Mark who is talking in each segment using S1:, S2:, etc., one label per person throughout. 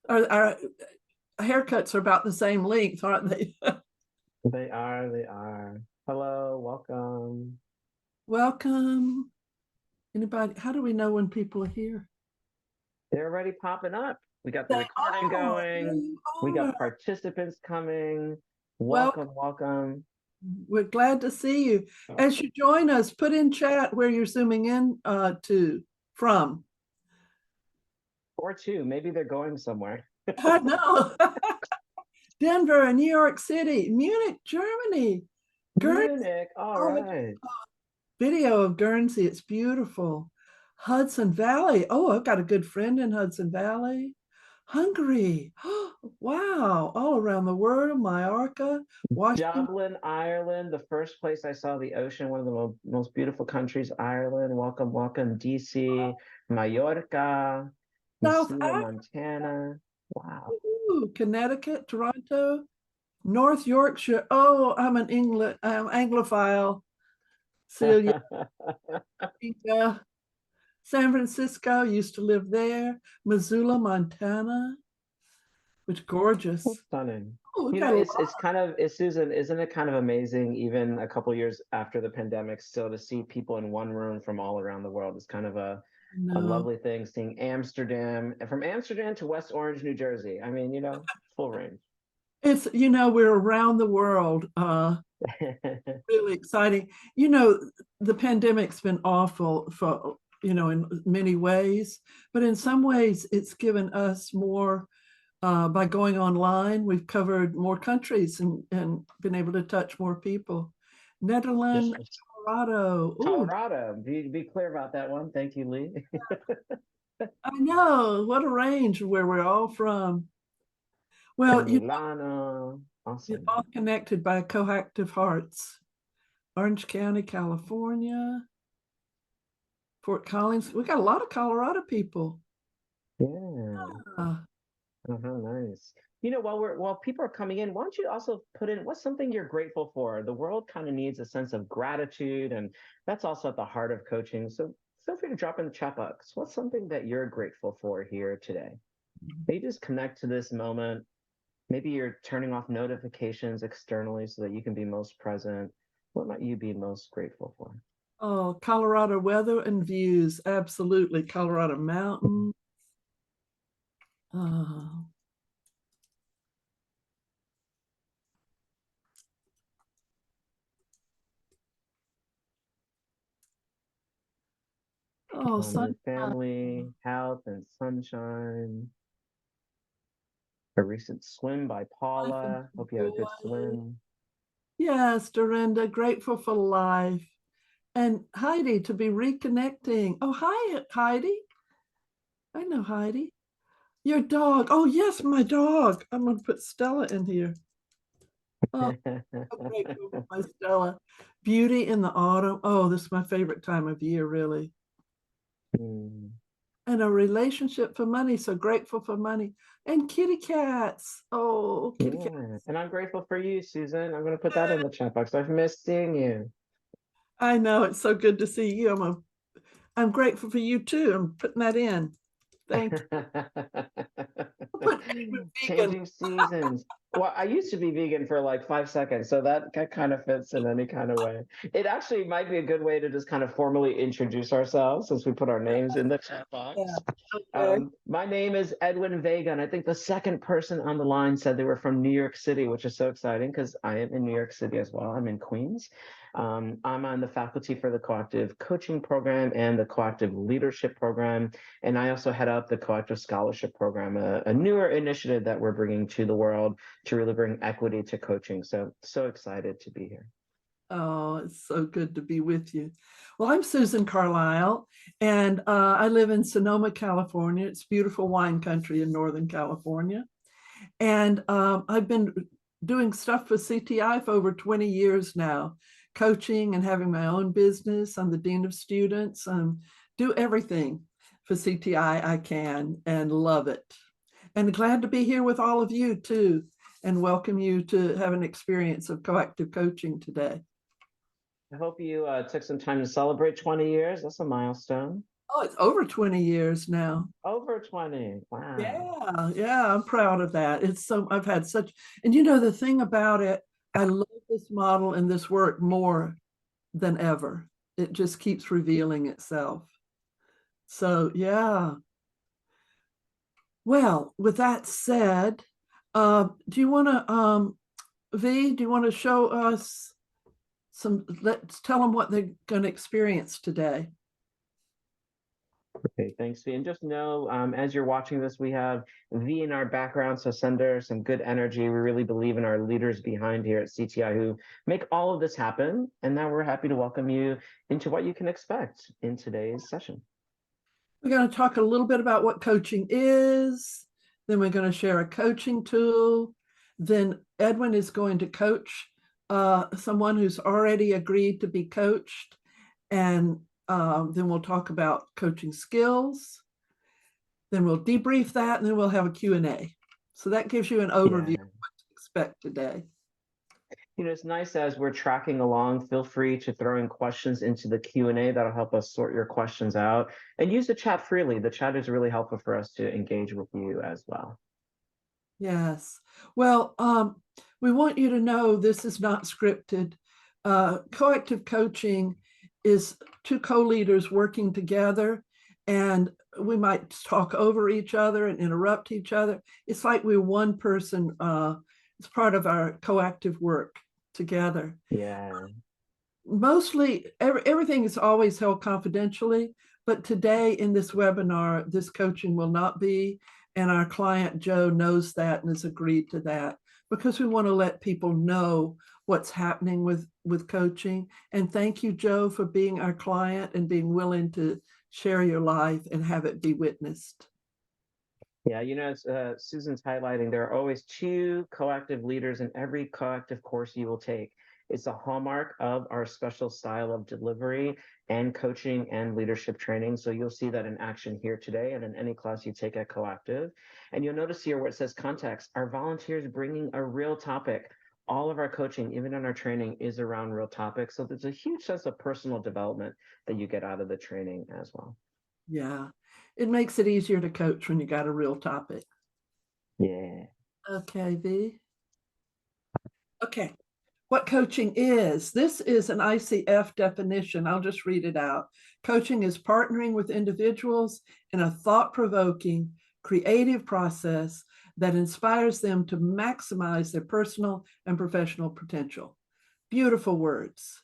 S1: Our haircuts are about the same length, aren't they?
S2: They are, they are. Hello, welcome.
S1: Welcome. Anybody? How do we know when people are here?
S2: They're already popping up. We got the
S1: They
S2: recording
S1: are. There
S2: going.
S1: you
S2: We got
S1: are.
S2: participants coming.
S1: Well,
S2: Welcome, welcome.
S1: we're glad to see you.
S2: Oh,
S1: As you join us, put in chat where you're zooming in from.
S2: or two, maybe they're going somewhere.
S1: I know. Denver and New York City, Munich, Germany, Guernsey.
S2: Munich, all
S1: Oh,
S2: right.
S1: video of Guernsey. It's beautiful. Hudson Valley. Oh, I've got a good friend in Hudson Valley. Hungary. Wow. All around the world. Mallorca, Washington.
S2: Dublin, Ireland, the first place I saw the ocean, one of the most beautiful countries, Ireland. Welcome, welcome. DC, Mallorca,
S1: South
S2: Mesilla,
S1: Africa,
S2: Montana. Wow.
S1: Connecticut, Toronto, North Yorkshire. Oh, I'm an I'm Anglophile. Celia, San Francisco, used to live there. Missoula, Montana, which gorgeous.
S2: Stunning.
S1: Oh, we
S2: You know,
S1: got a lot.
S2: it's kind of it's Susan, isn't it kind of amazing, even a couple years after the pandemic, still to see people in one room from all around the world. It's kind of a
S1: No,
S2: lovely thing seeing Amsterdam, and from Amsterdam to West Orange, New Jersey. I mean, full range.
S1: it's we're around the world. Really exciting. The pandemic's been awful for in many ways, but in some ways it's given us more by going online. We've covered more countries and been able to touch more people.
S2: Yes,
S1: Netherlands,
S2: yes.
S1: Colorado. Ooh,
S2: Colorado. Be clear about that one. Thank you, Lee.
S1: I know what a range where we're all from. Well,
S2: Milano.
S1: you're
S2: Awesome.
S1: all connected by coactive hearts. Orange County, California, Fort Collins. We got a lot of Colorado people.
S2: Yeah.
S1: Uh,
S2: Oh, how nice. While people are coming in, why don't you also put in what's something you're grateful for? The world kind of needs a sense of gratitude, and that's also at the heart of coaching. So feel free to drop in the chat box. What's something that you're grateful for here today? Maybe just connect to this moment. Maybe you're turning off notifications externally so that you can be most present. What might you be most grateful for?
S1: oh, Colorado weather and views. Absolutely. Colorado mountain. Uh, oh,
S2: Your
S1: sunshine.
S2: family, health, and sunshine. A recent swim by
S1: Life and
S2: Paula. Hope you had a good
S1: joy.
S2: swim.
S1: Yes, Dorinda, grateful for life. And Heidi to be reconnecting. Oh, hi, Heidi. I know Heidi. Your dog. Oh, yes, my dog. I'm going to put Stella in here. Oh, so grateful for my Stella. Beauty in the autumn. Oh, this is my favorite time of year, really.
S2: Mm,
S1: And a relationship for money. So grateful for money. And kitty cats. Oh, kitty cat.
S2: yeah, and I'm grateful for you, Susan. I'm going to put that in the chat box. I've missed seeing you.
S1: I know it's so good to see you. I'm grateful for you too. I'm putting that in. Thank you. I'll put vegan.
S2: Changing seasons. Well, I used to be vegan for like 5 seconds, so that kind of fits in any kind of way. It actually might be a good way to just kind of formally introduce ourselves since we put our names in the chat
S1: Yeah.
S2: box.
S1: Okay.
S2: My name is Edwin Vega, and I think the second person on the line said they were from New York City, which is so exciting because I am in New York City as well. I'm in Queens. I'm on the faculty for the Coactive Coaching Program and the Coactive Leadership Program. And I also head up the Coactive Scholarship Program, a newer initiative that we're bringing to the world to really bring equity to coaching. So excited to be here.
S1: Oh, it's so good to be with you. Well, I'm Susan Carlisle, and I live in Sonoma, California. It's beautiful wine country in Northern California. And I've been doing stuff for CTI for over 20 years now, coaching and having my own business. I'm the Dean of Students. Do everything for CTI I can and love it. And glad to be here with all of you too, and welcome you to have an experience of coactive coaching today.
S2: I hope you took some time to celebrate 20 years. That's a milestone.
S1: Oh, it's over 20 years now.
S2: Over 20. Wow.
S1: Yeah, yeah, I'm proud of that. It's so I've had such, and you know the thing about it, I love this model and this work more than ever. It just keeps revealing itself. So yeah. Well, with that said, do you want to V, do you want to show us some, let's tell them what they're going to experience today.
S2: Okay, thanks, V. And just know, as you're watching this, we have V in our background, so send her some good energy. We really believe in our leaders behind here at CTI who make all of this happen. And now we're happy to welcome you into what you can expect in today's session.
S1: We're going to talk a little bit about what coaching is. Then we're going to share a coaching tool. Then Edwin is going to coach someone who's already agreed to be coached. And then we'll talk about coaching skills. Then we'll debrief that, and then we'll have a Q&A. So that gives you an overview of what to expect today.
S2: You know, it's nice as we're tracking along, feel free to throw in questions into the Q&A. That'll help us sort your questions out. And use the chat freely. The chat is really helpful for us to engage with you as well.
S1: Yes. Well, we want you to know this is not scripted. Coactive coaching is two co-leaders working together, and we might talk over each other and interrupt each other. It's like we're one person. It's part of our coactive work together.
S2: Yeah.
S1: Mostly, everything is always held confidentially, but today in this webinar, this coaching will not be, and our client Joe knows that and has agreed to that because we want to let people know what's happening with coaching. And thank you, Joe, for being our client and being willing to share your life and have it be witnessed.
S2: Yeah, you know, as Susan's highlighting, there are always two coactive leaders in every coactive course you will take. It's a hallmark of our special style of delivery and coaching and leadership training. So you'll see that in action here today and in any class you take at Coactive. And you'll notice here where it says context, our volunteers bringing a real topic. All of our coaching, even in our training, is around real topics. So there's a huge sense of personal development that you get out of the training as well.
S1: Yeah, it makes it easier to coach when you got a real topic.
S2: Yeah.
S1: Okay, V. Okay, what coaching is. This is an ICF definition. I'll just read it out. Coaching is partnering with individuals in a thought-provoking, creative process that inspires them to maximize their personal and professional potential. Beautiful words.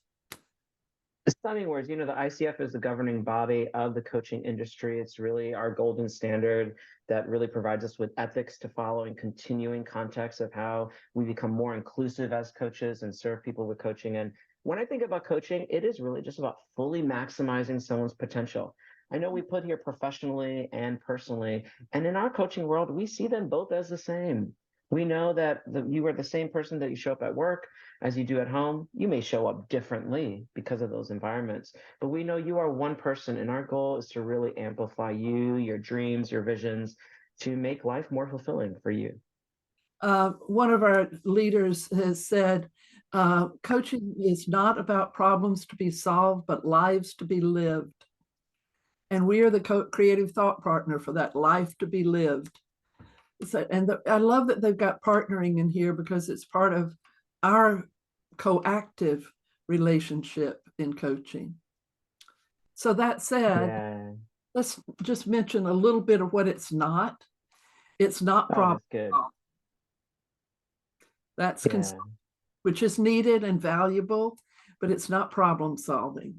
S2: Stunning words. You know, the ICF is the governing body of the coaching industry. It's really our golden standard that really provides us with ethics to follow and continuing context of how we become more inclusive as coaches and serve people with coaching. And when I think about coaching, it is really just about fully maximizing someone's potential. I know we put here professionally and personally, and in our coaching world, we see them both as the same. We know that you are the same person that you show up at work as you do at home. You may show up differently because of those environments, but we know you are one person, and our goal is to really amplify you, your dreams, your visions, to make life more fulfilling for you.
S1: One of our leaders has said, coaching is not about problems to be solved, but lives to be lived. And we are the creative thought partner for that life to be lived. So, and I love that they've got partnering in here because it's part of our coactive relationship in coaching. So that said, let's just mention a little bit of what it's not. It's not problem solving. That's which is needed and valuable, but it's not problem solving.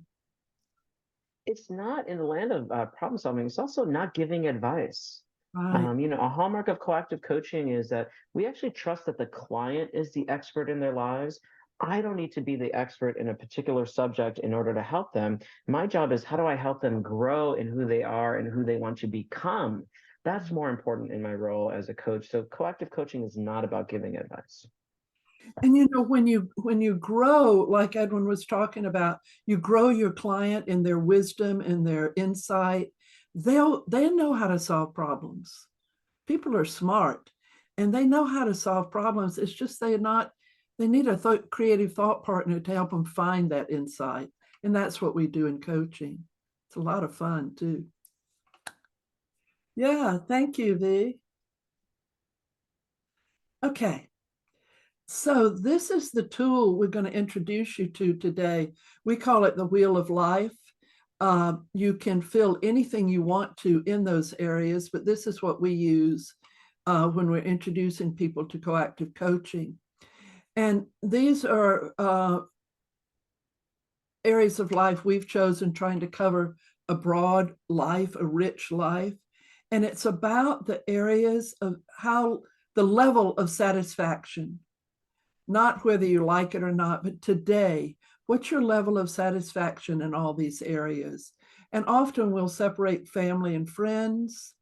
S2: It's not in the land of problem solving. It's also not giving advice.
S1: Right.
S2: You know, a hallmark of coactive coaching is that we actually trust that the client is the expert in their lives. I don't need to be the expert in a particular subject in order to help them. My job is how do I help them grow in who they are and who they want to become? That's more important in my role as a coach. So coactive coaching is not about giving advice.
S1: And you know, when you grow, like Edwin was talking about, you grow your client in their wisdom and their insight. They know how to solve problems. People are smart and they know how to solve problems. It's just they need a creative thought partner to help them find that insight. And that's what we do in coaching. It's a lot of fun too. Yeah, thank you, V. Okay, so this is the tool we're going to introduce you to today. We call it the Wheel of Life. You can fill anything you want to in those areas, but this is what we use when we're introducing people to coactive coaching. And these are areas of life we've chosen trying to cover a broad life, a rich life. And it's about the areas of how the level of satisfaction, not whether you like it or not, but today, what's your level of satisfaction in all these areas? And often we'll separate family and friends.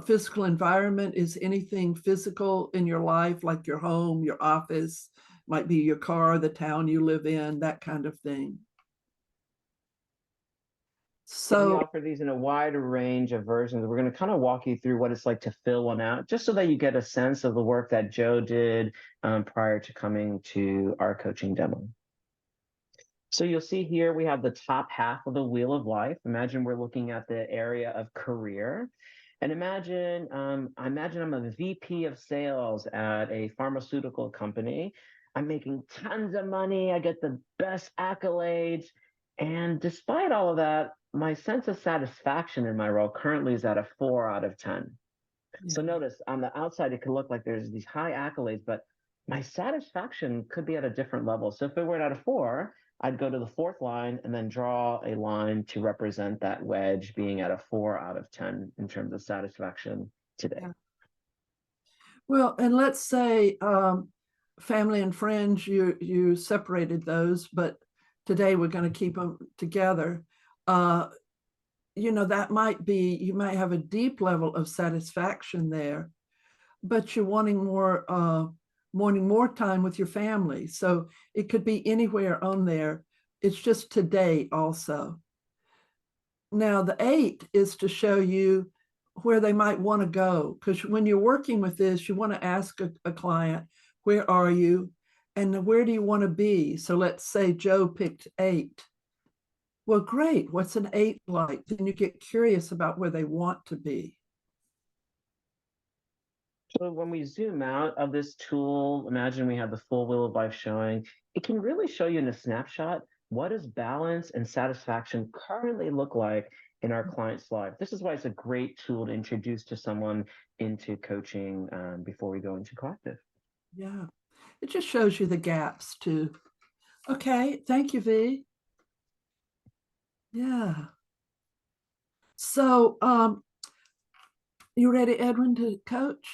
S1: Physical environment is anything physical in your life, like your home, your office, might be your car, the town you live in, that kind of thing.
S2: We
S1: So,
S2: offer these in a wide range of versions. We're going to kind of walk you through what it's like to fill one out, just so that you get a sense of the work that Joe did prior to coming to our coaching demo. So you'll see here we have the top half of the wheel of life. Imagine we're looking at the area of career. And imagine I'm a VP of sales at a pharmaceutical company. I'm making tons of money. I get the best accolades. And despite all of that, my sense of satisfaction in my role currently is at a 4 out of 10.
S1: yeah.
S2: So notice on the outside, it could look like there's these high accolades, but my satisfaction could be at a different level. So if it were at a 4, I'd go to the fourth line and then draw a line to represent that wedge being at a 4 out of 10 in terms of satisfaction today.
S1: Yeah. Well, and let's say family and friends, you separated those, but today we're going to keep them together. That might be, you might have a deep level of satisfaction there, but you're wanting more time with your family. So it could be anywhere on there. It's just today also. Now the 8 is to show you where they might want to go, because when you're working with this, you want to ask a client, where are you and where do you want to be? So let's say Joe picked 8. Well, great. What's an 8 like? Then you get curious about where they want to be.
S2: So when we zoom out of this tool, imagine we have the full wheel of life showing. It can really show you in a snapshot, what does balance and satisfaction currently look like in our client's life. This is why it's a great tool to introduce to someone into coaching before we go into coactive.
S1: Yeah. It just shows you the gaps too. Okay. Thank you, V. Yeah. So, you ready, Edwin, to coach?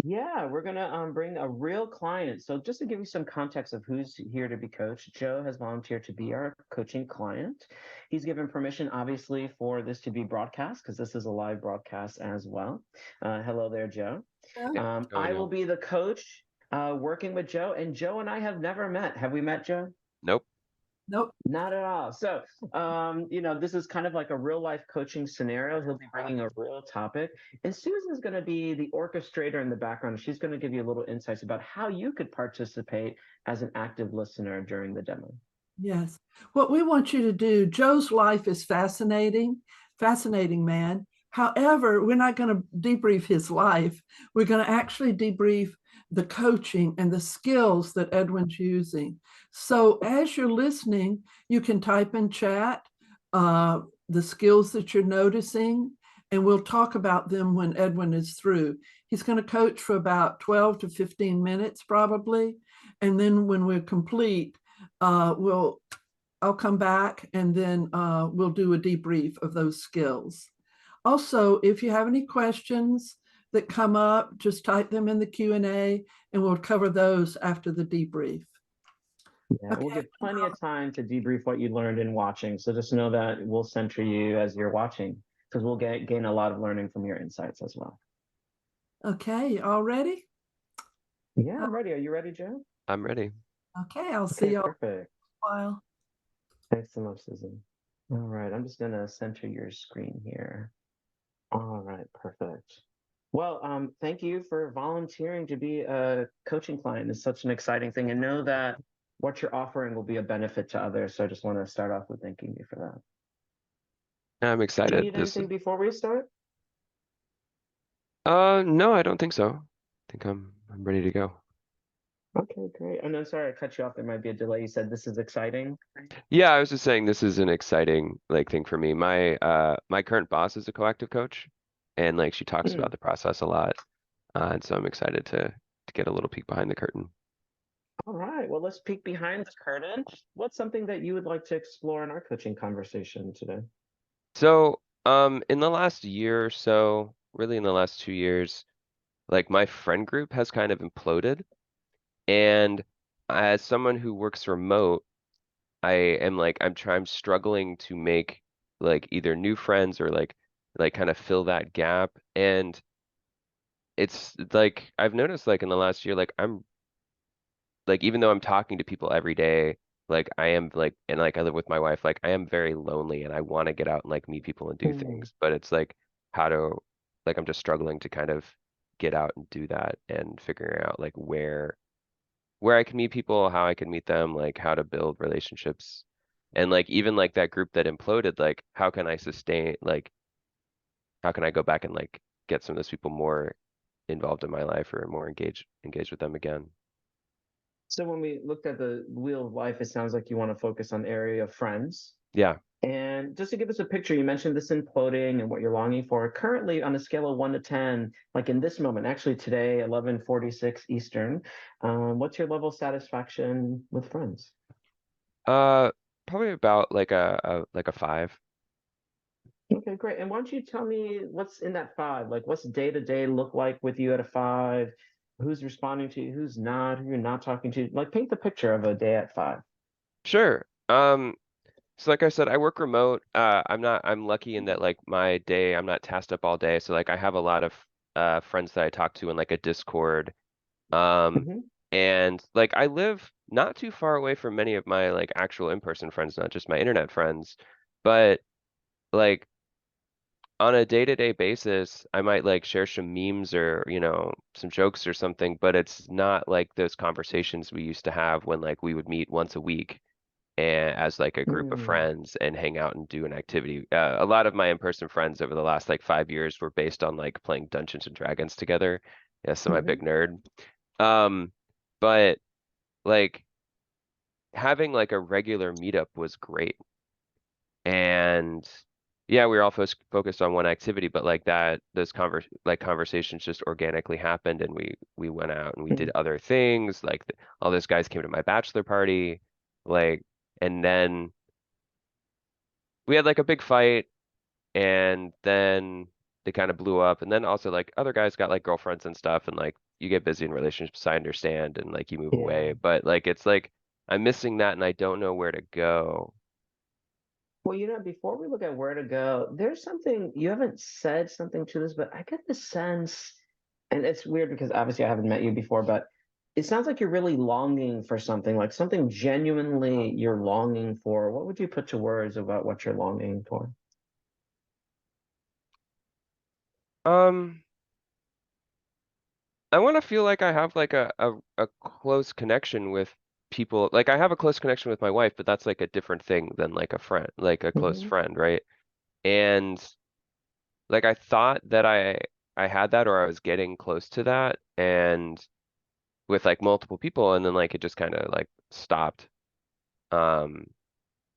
S2: Yeah, we're gonna bring a real client. So just to give you some context of who's here to be coached, Joe has volunteered to be our coaching client. He's given permission, obviously, for this to be broadcast because this is a live broadcast as well. Hello there, Joe.
S1: Yeah.
S2: I will be the coach working with Joe, and Joe and I have never met. Have we met, Joe?
S3: Nope.
S1: Nope.
S2: Not at all. So, this is kind of like a real life coaching scenario. He'll be bringing a real topic. And Susan's going to be the orchestrator in the background. She's going to give you a little insights about how you could participate as an active listener during the demo.
S1: Yes. What we want you to do, Joe's life is fascinating, fascinating man. However, we're not going to debrief his life. We're going to actually debrief the coaching and the skills that Edwin's using. So as you're listening, you can type in chat the skills that you're noticing, and we'll talk about them when Edwin is through. He's going to coach for about 12 to 15 minutes probably. And then when we're complete, I'll come back and then we'll do a debrief of those skills. Also, if you have any questions that come up, just type them in the Q&A and we'll cover those after the debrief.
S2: Yeah, we'll give plenty of time to debrief what you learned in watching. So just know that we'll center you as you're watching because we'll gain a lot of learning from your insights as well.
S1: Okay, all ready?
S2: Yeah, I'm ready. Are you ready, Joe?
S3: I'm ready.
S1: Okay, I'll see you all
S2: Perfect.
S1: in a while.
S2: Thanks so much, Susan. All right, I'm just gonna center your screen here. All right, perfect. Well, thank you for volunteering to be a coaching client. It's such an exciting thing, and know that what you're offering will be a benefit to others. So I just want to start off with thanking you for that.
S3: I'm
S2: Do you
S3: excited.
S2: need anything before we start?
S3: No, I don't think so. I think I'm ready to go.
S2: Okay, great. And I'm sorry I cut you off. There might be a delay. You said this is exciting.
S3: Yeah, I was just saying this is an exciting like thing for me. My current boss is a coactive coach, and like she talks about
S2: Hmm.
S3: the process a lot. And so I'm excited to get a little peek behind the curtain.
S2: All right. Well, let's peek behind the curtain. What's something that you would like to explore in our coaching conversation today?
S3: So, in the last year or so, really in the last 2 years, like my friend group has kind of imploded. And as someone who works remote, I am like I'm struggling to make like either new friends or like kind of fill that gap. And it's like I've noticed like in the last year, like I'm like even though I'm talking to people every day, like I am like and like I live with my wife, like I am very lonely and I want to get out and like meet people and do
S2: Hmm.
S3: things. But it's like how to like I'm just struggling to kind of get out and do that and figuring out like where I can meet people, how I can meet them, like how to build relationships. And like even like that group that imploded, like how can I sustain like how can I go back and like get some of those people more involved in my life or more engaged with them again?
S2: So when we looked at the wheel of life, it sounds like you want to focus on the area of friends.
S3: Yeah.
S2: And just to give us a picture, you mentioned this imploding and what you're longing for. Currently, on a scale of 1 to 10, like in this moment, actually today, 11:46 Eastern, what's your level of satisfaction with friends?
S3: Uh Probably about like a 5.
S2: Okay, great. And why don't you tell me what's in that five? Like, what's day to day look like with you at a five? Who's responding to you? Who's not? Who you're not talking to? Like, paint the picture of a day at five.
S3: Sure. So like I said, I work remote. I'm lucky in that like my day, I'm not tasked up all day. So like I have a lot of friends that I talk to in like a Discord. Um,
S2: Hmm.
S3: and like I live not too far away from many of my like actual in-person friends, not just my internet friends. But like on a day-to-day basis, I might like share some memes or, some jokes or something, but it's not like those conversations we used to have when like we would meet once a week and as like a group of
S2: Mm.
S3: friends and hang out and do an activity. A lot of my in-person friends over the last like 5 years were based on like playing Dungeons and Dragons together. Yes, I'm a
S2: Hmm.
S3: big nerd. Um, but like having like a regular meetup was great. And yeah, we were all focused on one activity, but like that, those conversations just organically happened, and we went out and we did other things. Like all those guys came to my bachelor party, like, and then we had like a big fight, and then they kind of blew up, and then also like other guys got like girlfriends and stuff, and like you get busy in relationships, I understand, and like you move away,
S2: Yeah.
S3: but like it's like I'm missing that, and I don't know where to go.
S2: Well, before we look at where to go, there's something you haven't said something to this, but I get the sense, and it's weird because obviously I haven't met you before, but it sounds like you're really longing for something, like something genuinely you're longing for. What would you put to words about what you're longing for?
S3: Um. I want to feel like I have like a close connection with people. Like I have a close connection with my wife, but that's like a different thing than like a friend, like a close
S2: Hmm.
S3: friend, right? And like I thought that I had that or I was getting close to that and with like multiple people and then like it just kind of like stopped. Um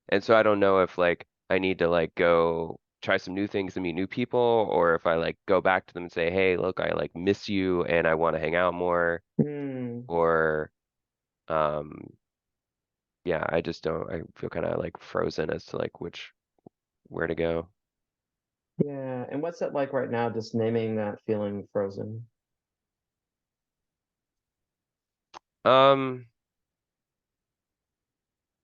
S3: and so I don't know if like I need to like go try some new things and meet new people or if I like go back to them and say, "Hey, look, I like miss you and I want to hang out more."
S2: Hmm.
S3: Or Um, yeah, I just don't, I feel kind of like frozen as to like where to go.
S2: Yeah. And what's that like right now, just naming that feeling frozen?
S3: Um,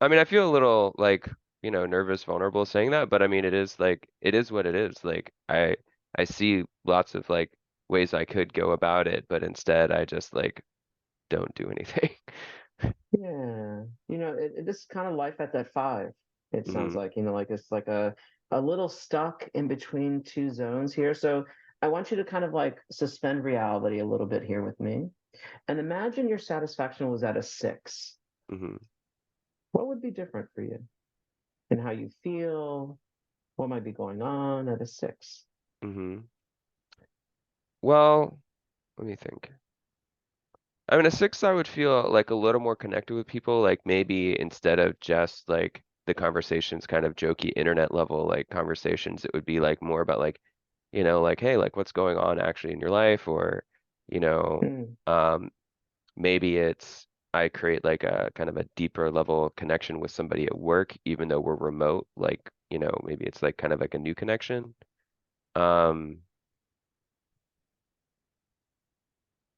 S3: I mean, I feel a little like, nervous, vulnerable saying that, but I mean, it is like, it is what it is. Like, I see lots of like ways I could go about it, but instead I just like don't do anything.
S2: Yeah, this is kind of life at that five. It sounds
S3: Hmm.
S2: like, like it's like a little stuck in between two zones here. So I want you to kind of like suspend reality a little bit here with me and imagine your satisfaction was at a six.
S3: Hmm.
S2: What would be different for you and how you feel? What might be going on at a six?
S3: Hmm. Well, let me think. I mean, a 6, I would feel like a little more connected with people. Like maybe instead of just like the conversations kind of jokey internet level like conversations, it would be like more about like, like, hey, like what's going on actually in your life, or, you know,
S2: Mm.
S3: um, maybe it's I create like a kind of a deeper level of connection with somebody at work, even though we're remote. Like, maybe it's like kind of like a new connection. Um,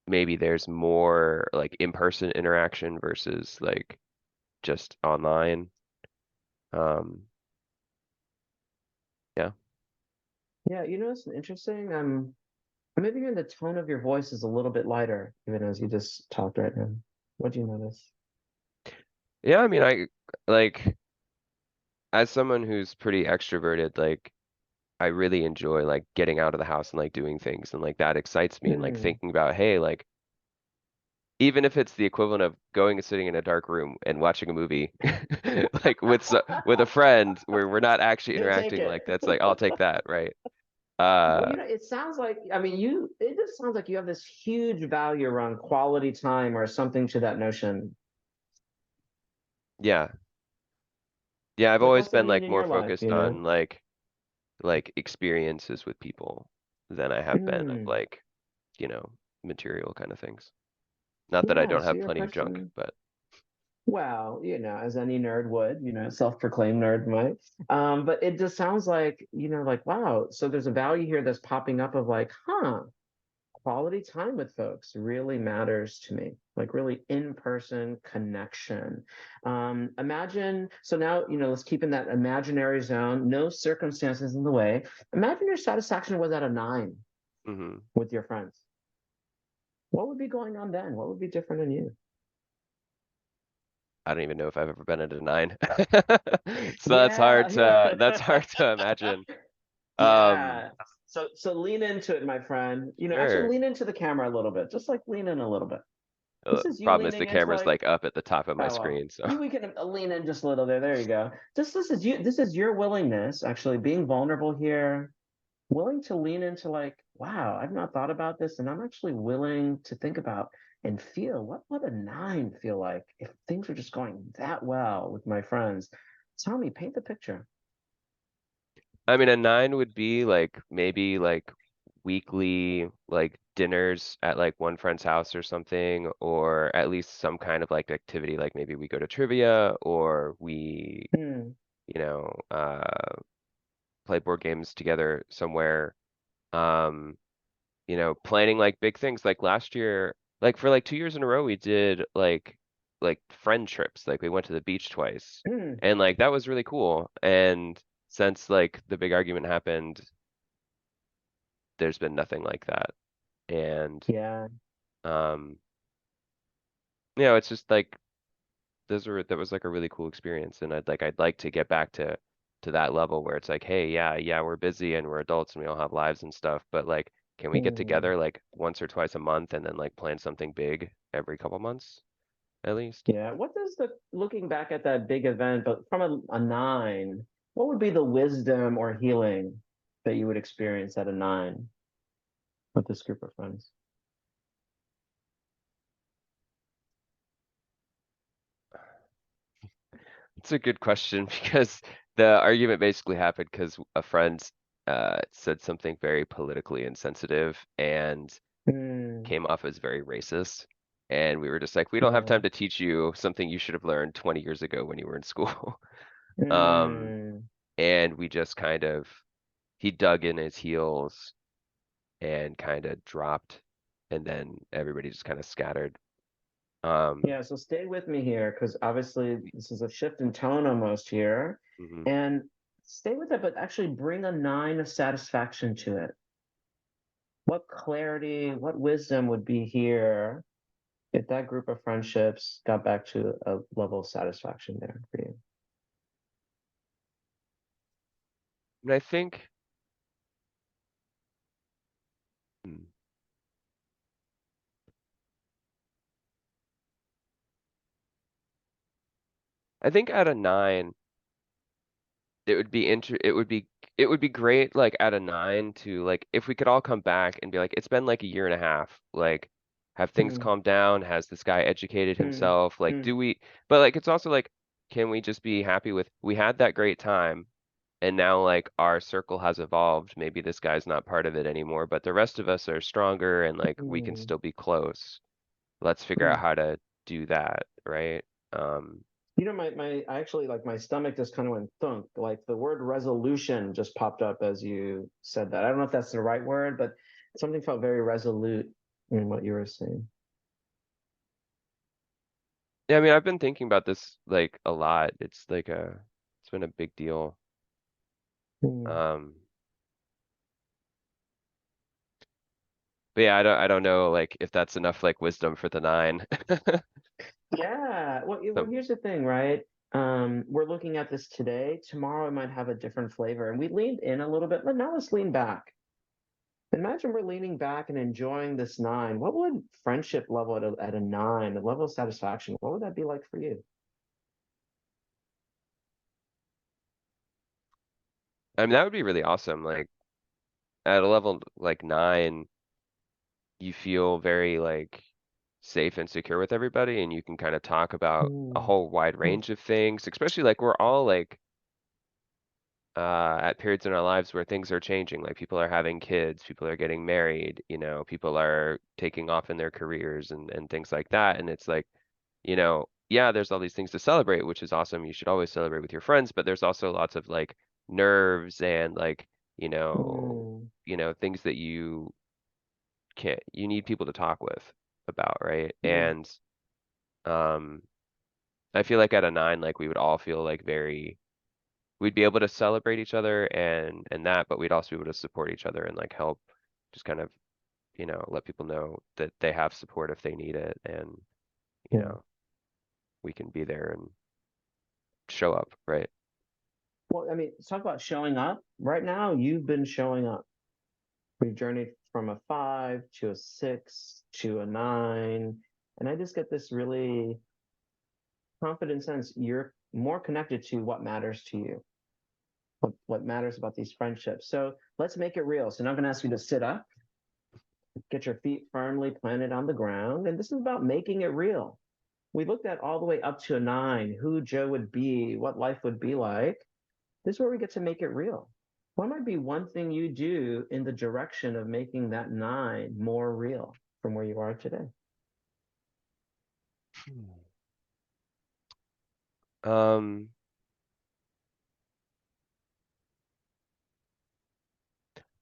S3: maybe there's more like in-person interaction versus like just online. Um, yeah.
S2: Yeah, it's interesting. Maybe even the tone of your voice is a little bit lighter, even as you just talked right now. What do you notice?
S3: Yeah, I mean, I like as someone who's pretty extroverted, like I really enjoy like getting out of the house and like doing things, and like that excites me, and like
S2: Mm.
S3: thinking about, hey, like even if it's the equivalent of going and sitting in a dark room and watching a movie like with a friend where we're not actually
S2: You'll take
S3: interacting,
S2: it.
S3: like that's like I'll take that, right?
S2: Well,
S3: Uh
S2: it sounds like, I mean, it just sounds like you have this huge value around quality time or something to that notion.
S3: yeah. Yeah, I've
S2: Like,
S3: always
S2: what's that
S3: been
S2: mean
S3: like
S2: in
S3: more
S2: your life,
S3: focused on like experiences with people than I have been of
S2: Mm.
S3: like, material kind of things. Not that I
S2: Yeah,
S3: don't
S2: so
S3: have
S2: you're a
S3: plenty of junk,
S2: person.
S3: but
S2: Well, as any nerd would, self-proclaimed nerd might. But it just sounds like, like, wow, so there's a value here that's popping up of like, quality time with folks really matters to me, like really in-person connection. Imagine, so now, let's keep in that imaginary zone, no circumstances in the way. Imagine your satisfaction was at a 9
S3: mhm.
S2: with your friends. What would be going on then? What would be different in you?
S3: I don't even know if I've ever been at a 9. So
S2: Yeah,
S3: that's
S2: yeah.
S3: hard to imagine. Um,
S2: Yeah. So lean into it, my friend. Actually
S3: sure.
S2: lean into the camera a little bit. Just like lean in a little bit. This is you
S3: Problem is the
S2: leaning into
S3: camera's
S2: like,
S3: like up at the top of my
S2: oh well.
S3: screen, so
S2: We can lean in just a little there. There you go. Just this is your willingness, actually being vulnerable here, willing to lean into like, wow, I've not thought about this, and I'm actually willing to think about and feel what would a 9 feel like if things were just going that well with my friends. Tell me, paint the picture.
S3: I mean a 9 would be like maybe like weekly like dinners at like one friend's house or something, or at least some kind of like activity, like maybe we go to trivia, or we,
S2: Hmm.
S3: you know, play board games together somewhere. Um, planning like big things. Like last year, like for like 2 years in a row, we did like friend trips. Like we went to the beach twice,
S2: Hmm.
S3: and like that was really cool. And since like the big argument happened, there's been nothing like that. And
S2: Yeah.
S3: um, it's just like that was like a really cool experience, and I'd like to get back to that level where it's like, hey, yeah, we're busy and we're adults and we all have lives and stuff, but like, can we get
S2: Hmm.
S3: together like once or twice a month and then like plan something big every couple months at least?
S2: Yeah. What does the looking back at that big event, but from a 9, what would be the wisdom or healing that you would experience at a 9 with this group of friends?
S3: It's a good question because the argument basically happened because a friend said something very politically insensitive and
S2: Hmm.
S3: came off as very racist. And we were just like, we don't have
S2: Yeah.
S3: time to teach you something you should have learned 20 years ago when you were in school. Um,
S2: Hmm.
S3: and we just kind of, he dug in his heels and kind of dropped, and then everybody just kind of scattered. Um,
S2: Yeah. So stay with me here, because obviously this is a shift in tone almost here,
S3: mhm.
S2: and stay with it, but actually bring a 9 of satisfaction to it. What clarity, what wisdom would be here if that group of friendships got back to a level of satisfaction there for you?
S3: And hmm, I think at a 9, it would be it would be great like at a 9 to like if we could all come back and be like, it's been like a year and a half, like have things
S2: Hmm.
S3: calmed down? Has this guy educated
S2: Hmm.
S3: himself? Like,
S2: Hmm.
S3: do we, but like, it's also like, can we just be happy with, we had that great time and now like our circle has evolved. Maybe this guy's not part of it anymore, but the rest of us are stronger and like we can
S2: Hmm.
S3: still be close. Let's figure
S2: Hmm.
S3: out how to do that, right? Um,
S2: I actually like my stomach just kind of went thunk. Like the word resolution just popped up as you said that. I don't know if that's the right word, but something felt very resolute in what you were saying.
S3: yeah, I mean, I've been thinking about this like a lot. It's like it's been a big deal.
S2: Hmm.
S3: Um, but yeah, I don't know like if that's enough like wisdom for the 9.
S2: Yeah. Well,
S3: So,
S2: here's the thing, right? We're looking at this today. Tomorrow it might have a different flavor. And we leaned in a little bit, but now let's lean back. Imagine we're leaning back and enjoying this 9. What would friendship level at a 9, the level of satisfaction, what would that be like for you?
S3: I mean, that would be really awesome. Like at a level like 9, you feel very like safe and secure with everybody and you can kind of talk about a
S2: Hmm.
S3: whole wide
S2: Hmm.
S3: range of things, especially like we're all like at periods in our lives where things are changing. Like people are having kids, people are getting married, you know, people are taking off in their careers and things like that. And it's like, you know, yeah, there's all these things to celebrate, which is awesome. You should always celebrate with your friends, but there's also lots of like nerves and like,
S2: Hmm.
S3: things that you need people to talk with about, right?
S2: Yeah.
S3: And um I feel like at a 9, like we would all feel like we'd be able to celebrate each other and that, but we'd also be able to support each other and like help just kind of, let people know that they have support if they need it and, you
S2: Yeah.
S3: know, we can be there and show up, right?
S2: Well, I mean, talk about showing up. Right now, you've been showing up. We've journeyed from a 5 to a 6 to a 9. And I just get this really confident sense you're more connected to what matters to you, what matters about these friendships. So let's make it real. So now I'm going to ask you to sit up, get your feet firmly planted on the ground. And this is about making it real. We looked at all the way up to a 9, who Joe would be, what life would be like. This is where we get to make it real. What might be one thing you do in the direction of making that 9 more real from where you are today?
S3: Um,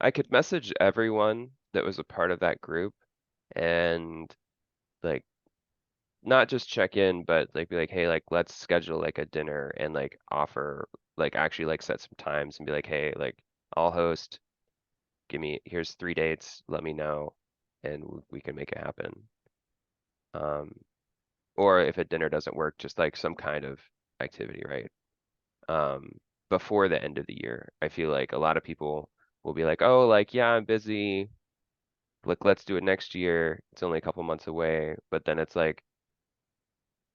S3: I could message everyone that was a part of that group and like not just check in, but like be like, hey, like let's schedule like a dinner and like offer like actually like set some times and be like, hey, like I'll host, here's 3 dates, let me know, and we can make it happen. Um, or if a dinner doesn't work, just like some kind of activity, right? Um, before the end of the year. I feel like a lot of people will be like, oh, like, yeah, I'm busy. Like, let's do it next year. It's only a couple months away. But then it's like,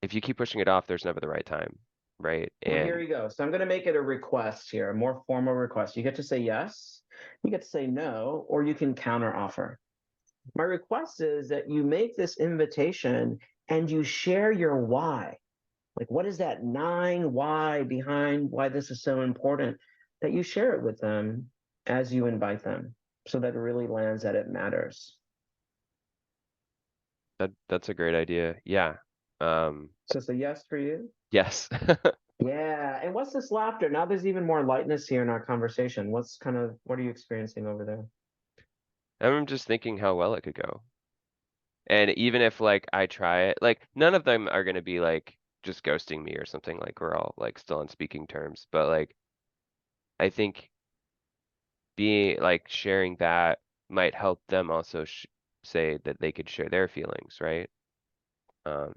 S3: if you keep pushing it off, there's never the right time, right?
S2: Well, here
S3: And
S2: you go. So I'm going to make it a request here, a more formal request. You get to say yes, you get to say no, or you can counter offer. My request is that you make this invitation and you share your why. Like, what is that 9 why behind why this is so important? That you share it with them as you invite them so that it really lands that it matters.
S3: that's a great idea. Yeah. Um,
S2: So it's a yes for you?
S3: yes.
S2: Yeah. And what's this laughter? Now there's even more lightness here in our conversation. What are you experiencing over there?
S3: I'm just thinking how well it could go. And even if like I try it, like none of them are gonna be like just ghosting me or something, like we're all like still on speaking terms. But like I think being like sharing that might help them also say that they could share their feelings, right? Um,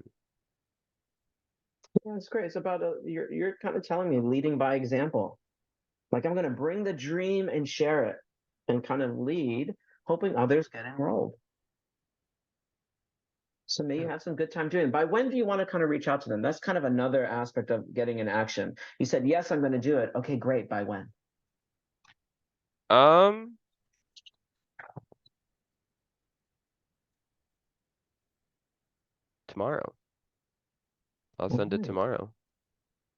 S2: Yeah, it's great. It's about you're kind of telling me leading by example. Like I'm going to bring the dream and share it and kind of lead, hoping others get enrolled. So may you have some good time doing it. By when do you want to kind of reach out to them? That's kind of another aspect of getting in action. You said, yes, I'm going to do it. Okay, great. By when?
S3: Um, Tomorrow. I'll
S2: All
S3: send it
S2: right.
S3: tomorrow.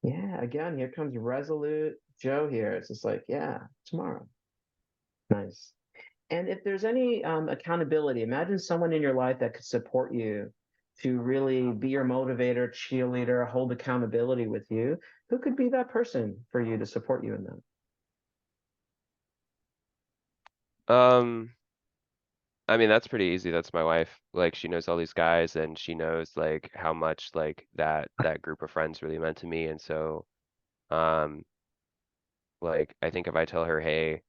S2: Yeah, again, here comes resolute Joe here. It's just like, yeah, tomorrow. Nice. And if there's any accountability, imagine someone in your life that could support you to really be your motivator, cheerleader, hold accountability with you. Who could be that person for you to support you in that?
S3: I mean, that's pretty easy. That's my wife. Like, she knows all these guys, and she knows like how much like that group of friends really meant to me. And so, um, like, I think if I tell her, hey,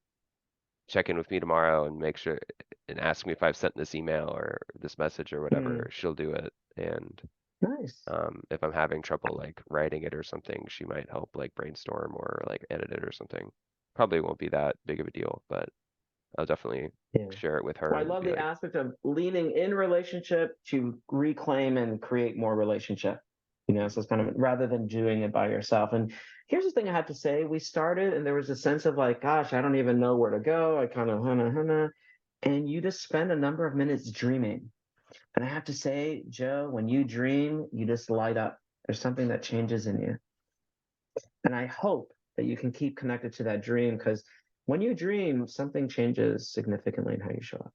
S3: check in with me tomorrow and make sure and ask me if I've sent this email or this message or whatever,
S2: Hmm,
S3: she'll do it. And
S2: nice.
S3: if I'm having trouble like writing it or something, she might help like brainstorm or like edit it or something. Probably won't be that big of a deal, but I'll definitely
S2: Yeah.
S3: share it with her
S2: Well, I
S3: and
S2: love
S3: be
S2: the
S3: like,
S2: aspect of leaning in relationship to reclaim and create more relationship. You know, so it's kind of rather than doing it by yourself. And here's the thing I have to say: we started, and there was a sense of like, gosh, I don't even know where to go. I kind of hana, and you just spend a number of minutes dreaming. And I have to say, Joe, when you dream, you just light up. There's something that changes in you. And I hope that you can keep connected to that dream because when you dream, something changes significantly in how you show up.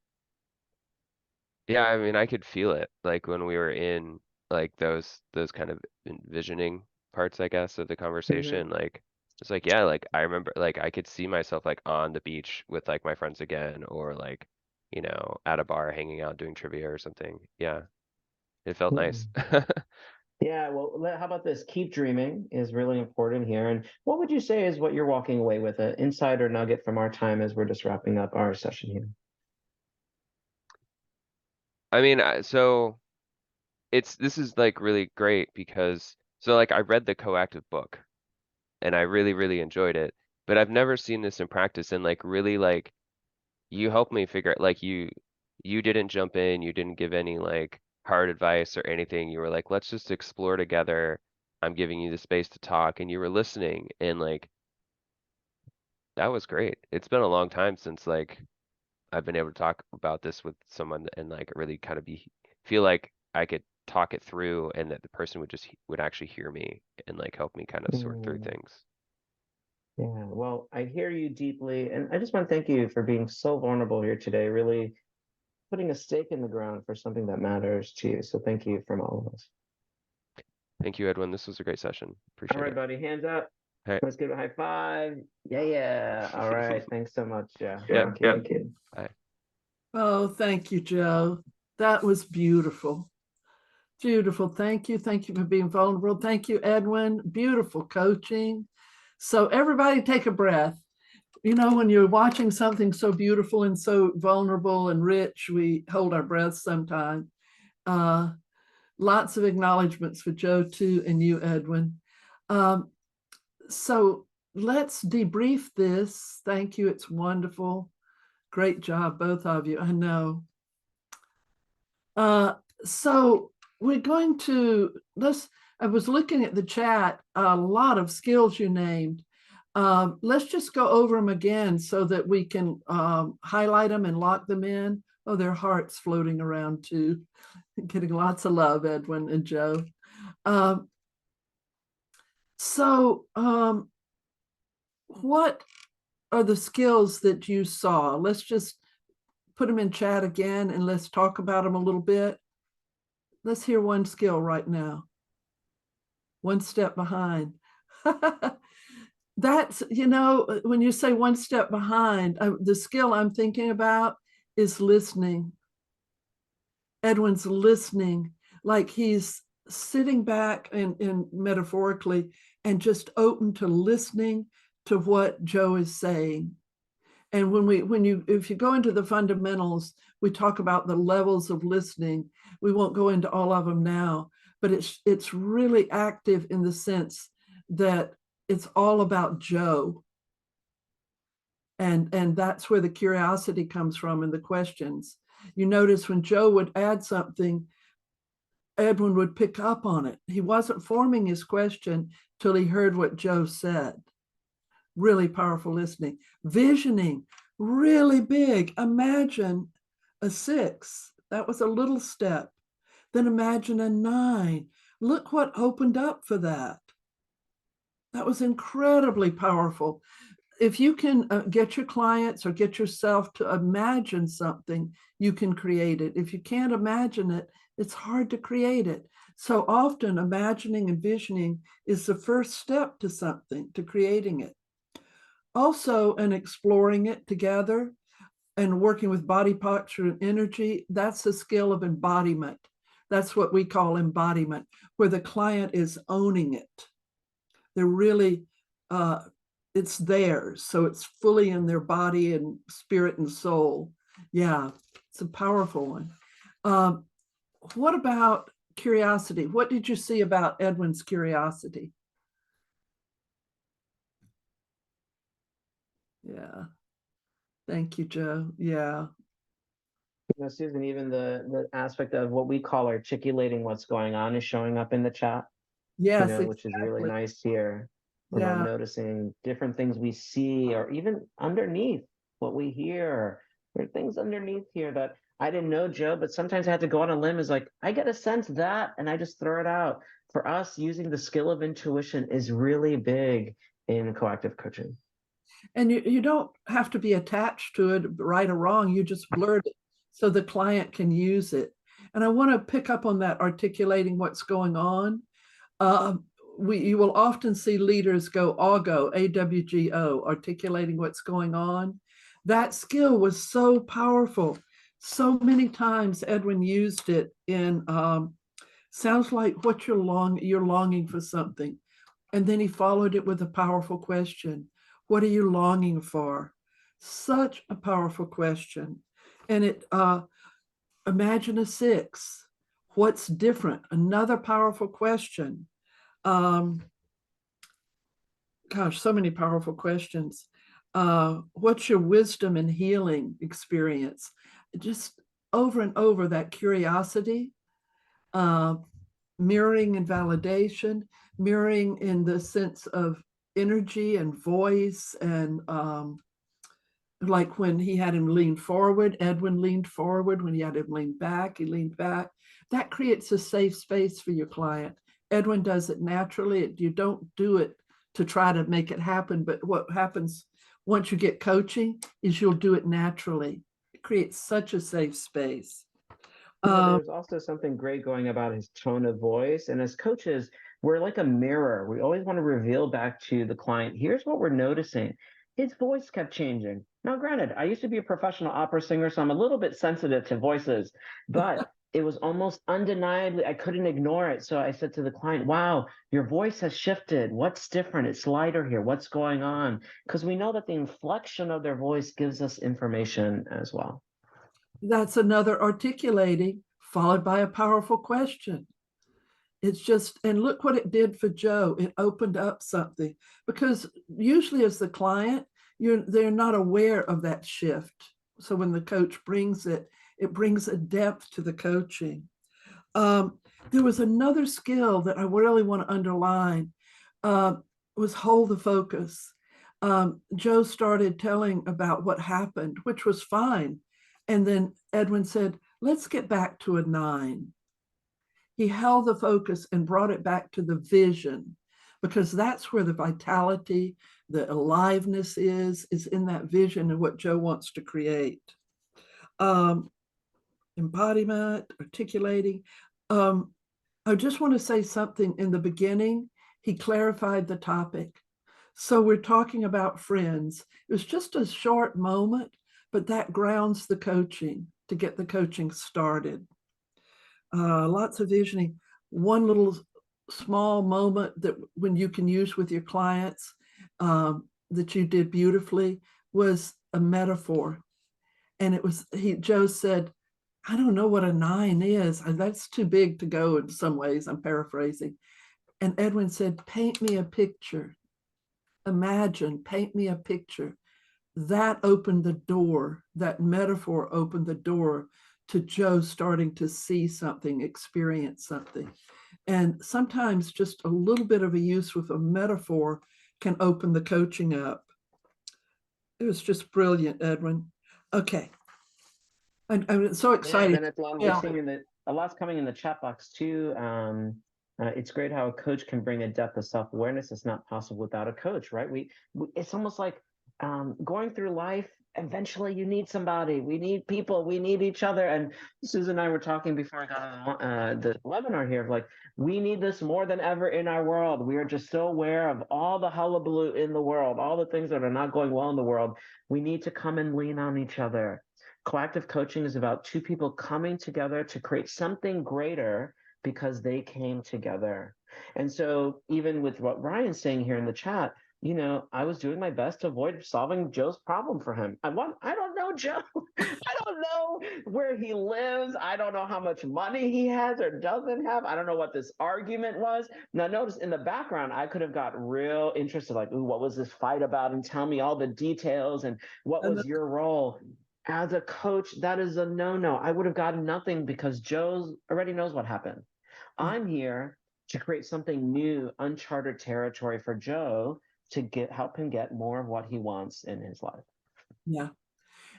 S3: yeah, I mean, I could feel it like when we were in like those kind of envisioning parts, I guess, of the
S2: Hmm.
S3: conversation. Like, it's like, yeah, like I remember like I could see myself like on the beach with like my friends again, or like, at a bar hanging out doing trivia or something. Yeah, it felt
S2: Yeah.
S3: nice.
S2: Yeah. Well, how about this? Keep dreaming is really important here. And what would you say is what you're walking away with, an insider nugget from our time as we're just wrapping up our session here?
S3: I mean, so this is like really great because so like I read the Coactive book and I really, really enjoyed it, but I've never seen this in practice and like really like you helped me figure out like you didn't jump in, you didn't give any like hard advice or anything. You were like, let's just explore together. I'm giving you the space to talk and you were listening and like that was great. It's been a long time since like I've been able to talk about this with someone and like really kind of feel like I could talk it through and that the person would actually hear me and like help me kind of sort through
S2: Mm,
S3: things.
S2: yeah. Well, I hear you deeply. And I just want to thank you for being so vulnerable here today, really putting a stake in the ground for something that matters to you. So thank you from all of us.
S3: Thank you, Edwin. This was a great session.
S2: All
S3: Appreciate
S2: right,
S3: it.
S2: buddy. Hands up.
S3: All right.
S2: Let's give a high five. Yeah, yeah. All right. Thanks so much. Yeah.
S3: Yep.
S2: Thank you. Thank you.
S3: Bye.
S1: Oh, thank you, Joe. That was beautiful. Beautiful. Thank you. Thank you for being vulnerable. Thank you, Edwin. Beautiful coaching. So, everybody take a breath. When you're watching something so beautiful and so vulnerable and rich, we hold our breath sometimes. Uh, Lots of acknowledgments for Joe, too, and you, Edwin. Um, so, let's debrief this. Thank you. It's wonderful. Great job, both of you. I know. Uh, so we're going to I was looking at the chat, a lot of skills you named. Let's just go over them again so that we can highlight them and lock them in. Oh, their hearts floating around too. Getting lots of love, Edwin and Joe. Um, so, what are the skills that you saw? Let's just put them in chat again and let's talk about them a little bit. Let's hear one skill right now. One step behind. That's, when you say one step behind, the skill I'm thinking about is listening. Edwin's listening, like he's sitting back and metaphorically and just open to listening to what Joe is saying. And if you go into the fundamentals, we talk about the levels of listening. We won't go into all of them now, but it's really active in the sense that it's all about Joe. And that's where the curiosity comes from and the questions. You notice when Joe would add something, Edwin would pick up on it. He wasn't forming his question till he heard what Joe said. Really powerful listening. Visioning, really big. Imagine a 6. That was a little step. Then imagine a 9. Look what opened up for that. That was incredibly powerful. If you can get your clients or get yourself to imagine something, you can create it. If you can't imagine it, it's hard to create it. So often imagining and visioning is the first step to something, to creating it. Also, and exploring it together and working with body posture and energy, that's the skill of embodiment. That's what we call embodiment, where the client is owning it. They're really, it's theirs. So it's fully in their body and spirit and soul. Yeah, it's a powerful one. What about curiosity? What did you see about Edwin's curiosity? Yeah. Thank you, Joe. Yeah.
S2: Susan, even the aspect of what we call articulating what's going on is showing up in the chat,
S1: Yes,
S2: which is really
S1: exactly.
S2: nice here.
S1: Yeah.
S2: Noticing different things we see, or even underneath what we hear. There are things underneath here that I didn't know, Joe, but sometimes I had to go on a limb. Is like, I get a sense that, and I just throw it out. For us, using the skill of intuition is really big in coactive coaching.
S1: And you don't have to be attached to it, right or wrong. You just blurt it so the client can use it. And I want to pick up on that, articulating what's going on. You will often see leaders go AWGO, AWGO, articulating what's going on. That skill was so powerful. So many times Edwin used it in, sounds like what you're longing for something. And then he followed it with a powerful question. What are you longing for? Such a powerful question. And imagine a 6. What's different? Another powerful question. Gosh, so many powerful questions. What's your wisdom and healing experience? Just over and over, that curiosity, mirroring and validation, mirroring in the sense of energy and voice, and like when he had him lean forward, Edwin leaned forward. When he had him lean back, he leaned back. That creates a safe space for your client. Edwin does it naturally. You don't do it to try to make it happen, but what happens once you get coaching is you'll do it naturally. It creates such a safe space.
S2: There's also something great going about his tone of voice. And as coaches, we're like a mirror. We always want to reveal back to the client, here's what we're noticing. His voice kept changing. Now, granted, I used to be a professional opera singer, so I'm a little bit sensitive to voices, but it was almost undeniably, I couldn't ignore it. So I said to the client, wow, your voice has shifted. What's different? It's lighter here. What's going on? Because we know that the inflection of their voice gives us information as well.
S1: That's another articulating followed by a powerful question. It's just, and look what it did for Joe. It opened up something, because usually as the client, they're not aware of that shift. So when the coach brings it, it brings a depth to the coaching. There was another skill that I really want to underline, was hold the focus. Joe started telling about what happened, which was fine. And then Edwin said, let's get back to a 9. He held the focus and brought it back to the vision, because that's where the vitality, the aliveness is in that vision and what Joe wants to create. Embodiment, articulating. I just want to say something in the beginning. He clarified the topic. So we're talking about friends. It was just a short moment, but that grounds the coaching to get the coaching started. Lots of visioning. One little small moment that when you can use with your clients, that you did beautifully, was a metaphor. And it was, Joe said, I don't know what a 9 is. That's too big to go in some ways. I'm paraphrasing. And Edwin said, paint me a picture. Imagine, paint me a picture. That opened the door. That metaphor opened the door to Joe starting to see something, experience something. And sometimes just a little bit of a use with a metaphor can open the coaching up. It was just brilliant, Edwin. Okay. I'm so excited.
S2: And it's long. We're
S1: Yeah.
S2: seeing a lot's coming in the chat box too. It's great how a coach can bring a depth of self-awareness that's not possible without a coach, right? It's almost like going through life. Eventually, you need somebody. We need people. We need each other. And Susan and I were talking before I got on the webinar here of like, we need this more than ever in our world. We are just so aware of all the hullabaloo in the world, all the things that are not going well in the world. We need to come and lean on each other. Coactive coaching is about two people coming together to create something greater because they came together. And so even with what Ryan's saying here in the chat, I was doing my best to avoid solving Joe's problem for him. I don't know Joe. I don't know where he lives. I don't know how much money he has or doesn't have. I don't know what this argument was. Now, notice in the background, I could have got real interested, like, ooh, what was this fight about? And tell me all the details and what was your role? As a coach, that is a no-no. I would have gotten nothing because Joe already knows what happened. I'm here to create something new, uncharted territory for Joe to help him get more of what he wants in his life.
S1: Yeah.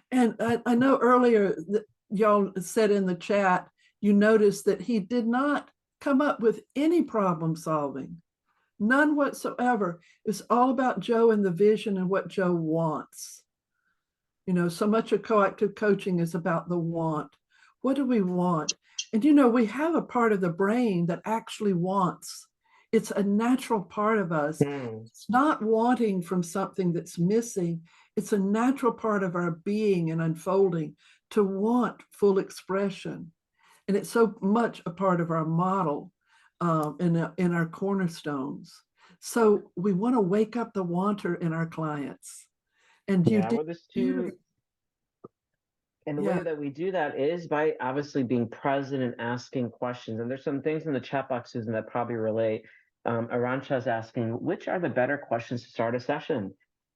S1: And I know earlier that y'all said in the chat, you noticed that he did not come up with any problem solving, none whatsoever. It's all about Joe and the vision and what Joe wants. So much of coactive coaching is about the want. What do we want? And we have a part of the brain that actually wants. It's a natural part of us. It's not wanting from something that's missing. It's a natural part of our being and unfolding to want full expression. And it's so much a part of our model in our cornerstones. So we want to wake up the wanter in our clients. And you did.
S2: And the way that we do that is by obviously being present and asking questions. And there's some things in the chat box, Susan, that probably relate. Arancha's asking, which are the better questions to start a session?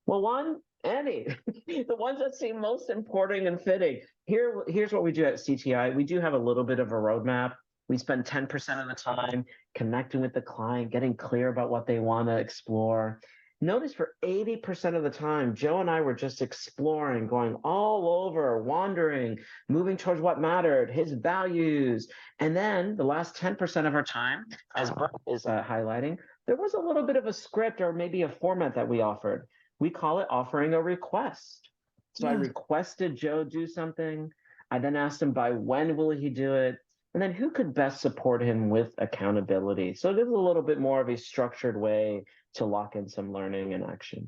S2: Well, one, any. The ones that seem most important and fitting. Here's what we do at CTI. We do have a little bit of a roadmap. We spend 10% of the time connecting with the client, getting clear about what they want to explore. Notice for 80% of the time, Joe and I were just exploring, going all over, wandering, moving towards what mattered, his values. And then the last 10% of our time, as Brett is highlighting, there was a little bit of a script or maybe a format that we offered. We call it offering a request. So I requested Joe do something. I then asked him by when will he do it? And then who could best support him with accountability? So it is a little bit more of a structured way to lock in some learning and action.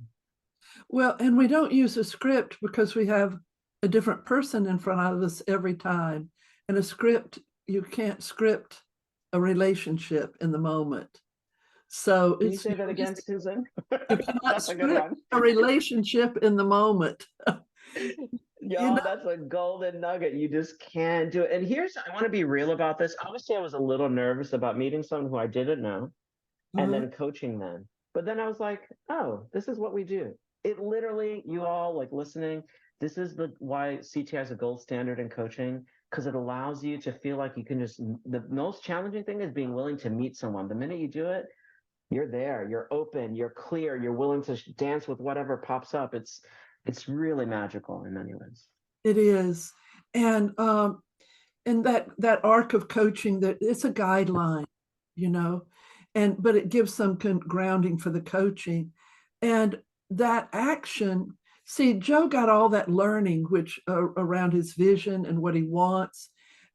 S1: Well, and we don't use a script because we have a different person in front of us every time. And a script, you can't script a relationship in the moment. So
S2: Can you say that again, Susan?
S1: You cannot script a relationship in the moment.
S2: That's a golden nugget. You just can't do it. And I want to be real about this. Obviously, I was a little nervous about meeting someone who I didn't know and then coaching them. But then I was like, oh, this is what we do. It literally, you all like listening, this is why CTI is a gold standard in coaching, because it allows you to feel like you can the most challenging thing is being willing to meet someone. The minute you do it, you're there, you're open, you're clear, you're willing to dance with whatever pops up. It's really magical in many ways.
S1: It is. And that arc of coaching, that it's a guideline, but it gives some grounding for the coaching. And that action, see, Joe got all that learning, which around his vision and what he wants.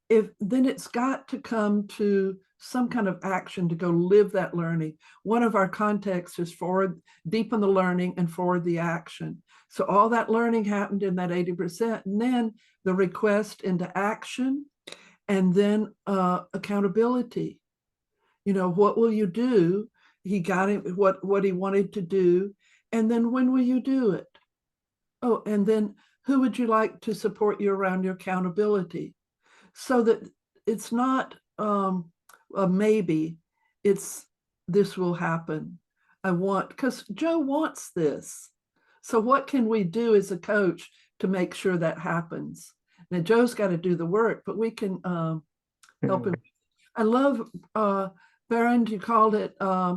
S1: Then it's got to come to some kind of action to go live that learning. One of our contexts is deepen the learning and forward the action. So all that learning happened in that 80%, and then the request into action, and then accountability. What will you do? He got him what he wanted to do. And then when will you do it? Oh, and then who would you like to support you around your accountability? So that it's not a maybe, it's this will happen. Because Joe wants this. So what can we do as a coach to make sure that happens? Now Joe's got to do the work, but we can help him. I love, Baron, you called it a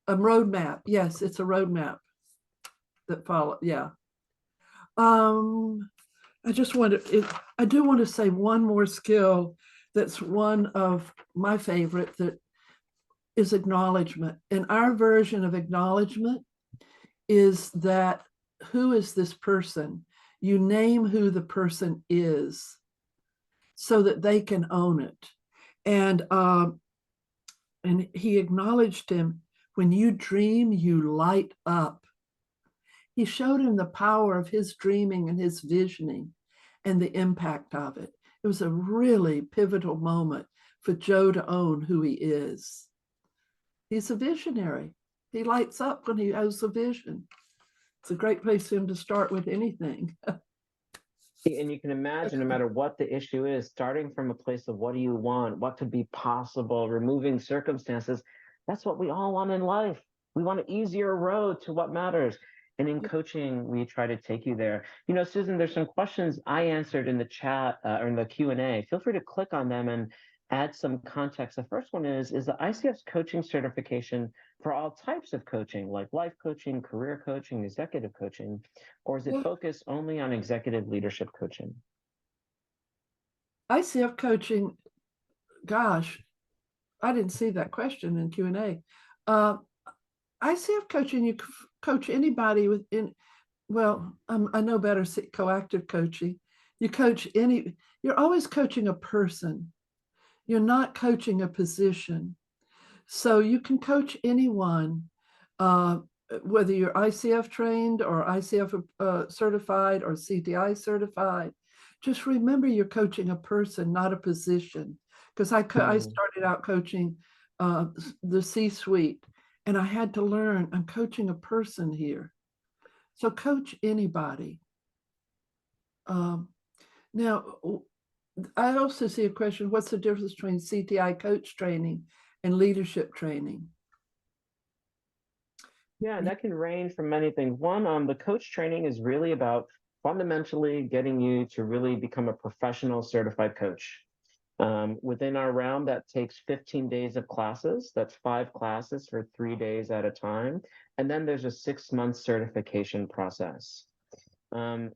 S1: roadmap. Yes, it's a roadmap that follow. Yeah. I just want to, I do want to say one more skill that's one of my favorite, that is acknowledgement. And our version of acknowledgement is that, who is this person? You name who the person is so that they can own it. And he acknowledged him. When you dream, you light up. He showed him the power of his dreaming and his visioning and the impact of it. It was a really pivotal moment for Joe to own who he is. He's a visionary. He lights up when he has a vision. It's a great place for him to start with anything.
S2: And you can imagine, no matter what the issue is, starting from a place of what do you want, what could be possible, removing circumstances, that's what we all want in life. We want an easier road to what matters. And in coaching, we try to take you there. You know, Susan, there's some questions I answered in the chat or in the Q&A. Feel free to click on them and add some context. The first one is the ICF's coaching certification for all types of coaching, like life coaching, career coaching, executive coaching, or is it focused only on executive leadership coaching?
S1: ICF coaching, gosh, I didn't see that question in Q&A. ICF coaching, you coach anybody within, well, I know better coactive coaching. You coach you're always coaching a person. You're not coaching a position. So you can coach anyone, whether you're ICF trained or ICF certified or CTI certified. Just remember you're coaching a person, not a position. Because I started out coaching the C-suite, and I had to learn I'm coaching a person here. So coach anybody. Now, I also see a question, what's the difference between CTI coach training and leadership training?
S2: Yeah, that can range from many things. One, the coach training is really about fundamentally getting you to really become a professional certified coach. Within our realm, that takes 15 days of classes. That's 5 classes for 3 days at a time. And then there's a 6-month certification process.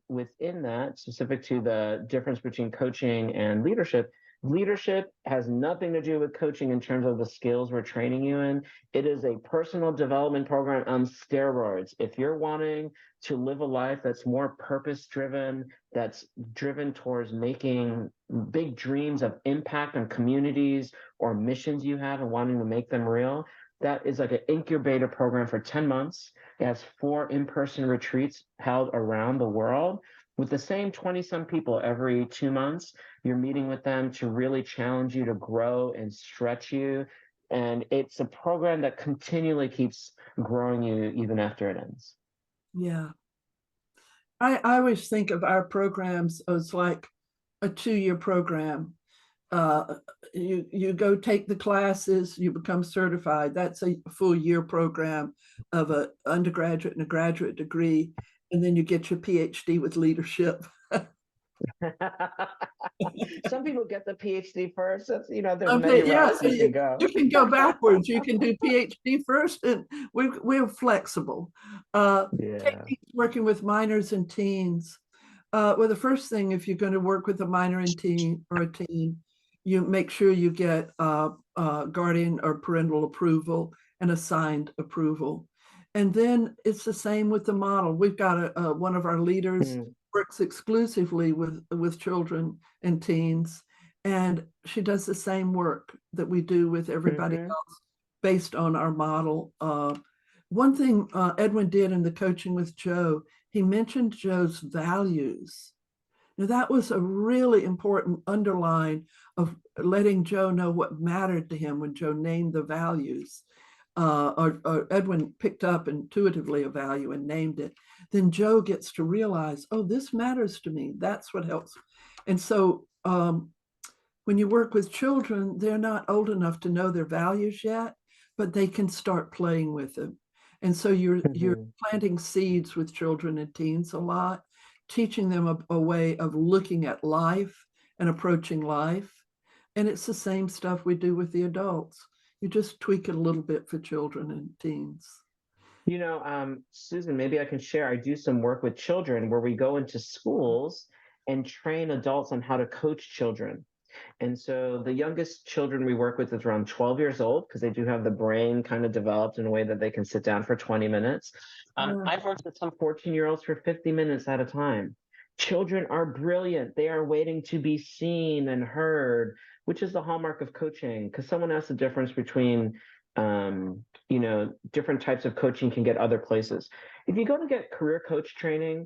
S2: Within that, specific to the difference between coaching and leadership, leadership has nothing to do with coaching in terms of the skills we're training you in. It is a personal development program on steroids. If you're wanting to live a life that's more purpose-driven, that's driven towards making big dreams of impact on communities or missions you have and wanting to make them real, that is like an incubator program for 10 months. It has 4 in-person retreats held around the world with the same 20-some people every 2 months. You're meeting with them to really challenge you to grow and stretch you. And it's a program that continually keeps growing you even after it ends.
S1: Yeah. I always think of our programs as like a 2-year program. You go take the classes, you become certified. That's a full year program of an undergraduate and a graduate degree, and then you get your PhD with leadership.
S2: Some people get the PhD first. That's, there's
S1: Okay,
S2: many routes you can go.
S1: You can go backwards. You can do PhD first, and we're flexible. Working with minors and teens. Well, the first thing, if you're going to work with a minor and teen or a teen, you make sure you get guardian or parental approval and assigned approval. And then it's the same with the model. We've got one of our leaders works exclusively with children and teens, and she does the same work that we do with everybody else based on our model. One thing Edwin did in the coaching with Joe, he mentioned Joe's values. Now, that was a really important underline of letting Joe know what mattered to him when Joe named the values. Or Edwin picked up intuitively a value and named it. Then Joe gets to realize, oh, this matters to me. That's what helps. And so when you work with children, they're not old enough to know their values yet, but they can start playing with them. And so you're planting seeds with children and teens a lot. teaching them a way of looking at life and approaching life. And it's the same stuff we do with the adults. You just tweak it a little bit for children and teens.
S2: Susan, maybe I can share. I do some work with children where we go into schools and train adults on how to coach children. And so the youngest children we work with is around 12 years old because they do have the brain kind of developed in a way that they can sit down for 20 minutes. I've worked with some 14-year-olds for 50 minutes at a time. Children are brilliant. They are waiting to be seen and heard, which is the hallmark of coaching. Because someone asked the difference between, different types of coaching can get other places. If you go to get career coach training,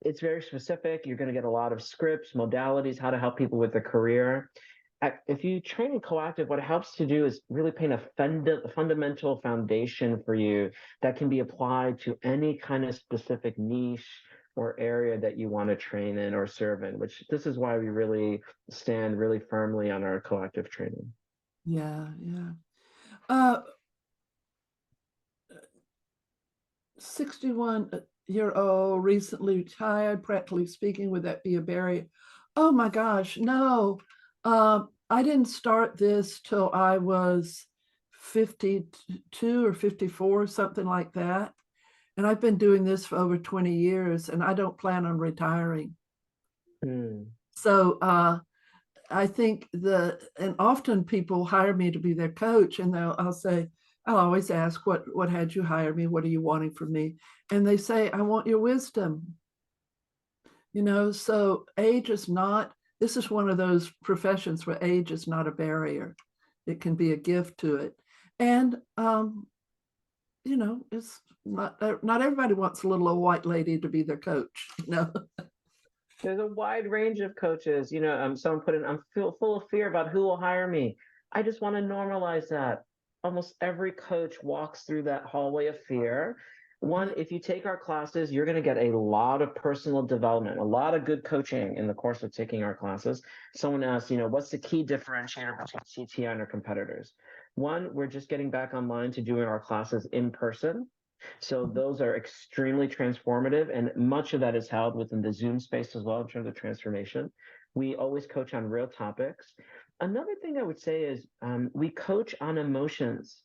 S2: it's very specific. You're going to get a lot of scripts, modalities, how to help people with their career. If you train in coactive, what it helps to do is really paint a fundamental foundation for you that can be applied to any kind of specific niche or area that you want to train in or serve in, which this is why we really stand really firmly on our coactive training.
S1: Yeah, yeah. 61-year-old, recently retired, practically speaking, would that be a barrier? Oh my gosh, no. I didn't start this till I was 52 or 54, something like that. And I've been doing this for over 20 years, and I don't plan on retiring. So I think and often people hire me to be their coach, and I'll always ask, what had you hire me? What are you wanting from me? And they say, I want your wisdom. So age is not, this is one of those professions where age is not a barrier. It can be a gift to it. And, it's not everybody wants a little old white lady to be their coach.
S2: There's a wide range of coaches. Someone put in, I'm full of fear about who will hire me. I just want to normalize that. Almost every coach walks through that hallway of fear. One, if you take our classes, you're going to get a lot of personal development, a lot of good coaching in the course of taking our classes. Someone asked, what's the key differentiator between CTI and our competitors? One, we're just getting back online to doing our classes in person. So those are extremely transformative, and much of that is held within the Zoom space as well in terms of transformation. We always coach on real topics. Another thing I would say is we coach on emotions.